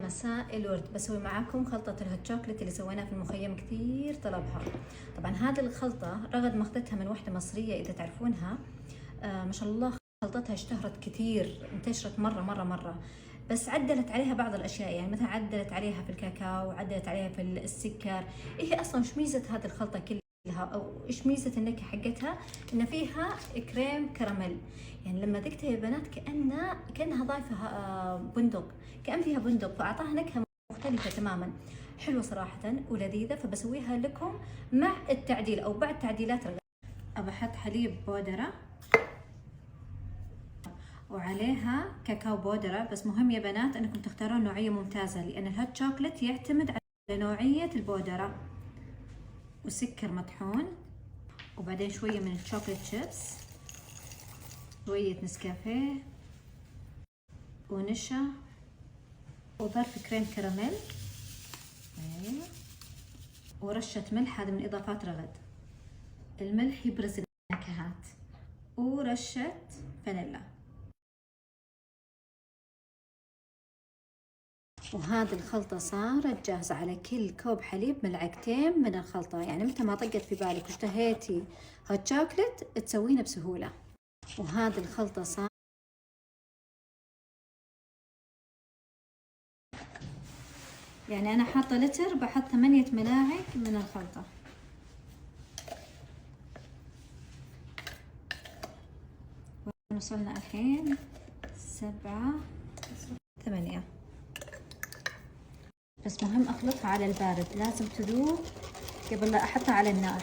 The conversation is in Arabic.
مساء الورد. بسوي معاكم خلطة الهوت شوكليت اللي سويناها في المخيم، كثير طلبها. طبعا هذه الخلطة رغد ماخذتها من واحدة مصرية إذا تعرفونها. ما شاء الله خلطتها اشتهرت كثير، انتشرت مرة. بس عدلت عليها بعض الأشياء، يعني مثلا عدلت عليها في الكاكاو، عدلت عليها في السكر. إيه هي أصلا وش ميزة هذه الخلطة كلها، أو إيش ميزة النكهة حقتها؟ إن فيها كريم كراميل. يعني لما ذقتها يا بنات كأنها ضايفة بندق، كأن فيها بندق، فأعطاها نكهة مختلفة تماما. حلوة صراحة ولذيذة، فبسويها لكم مع التعديل أو بعد تعديلات الغداء. أبى أحط حليب بودرة وعليها كاكاو بودرة، بس مهم يا بنات أنكم تختارون نوعية ممتازة، لأن الهوت شوكليت يعتمد على نوعية البودرة. وسكر مطحون، وبعدين شوية من الشوكليت شيبس، شوية نسكافيه ونشا، وظرف كريم كراميل، ورشة ملح، هذا من إضافات رغد. الملح يبرز النكهات، ورشة فانيلا. وهذه الخلطة صارت جاهزة. على كل كوب حليب ملعقتين من الخلطة، يعني متى ما طقت في بالك واشتهيتي هوت شوكليت تسوينه بسهولة. وهذه الخلطة صار يعني أنا حاطة لتر، بحط 8 ملاعق من الخلطة. وصلنا الحين 7 8. بس مهم أخلطها على البارد، لازم تذوب قبل لا أحطها على النار.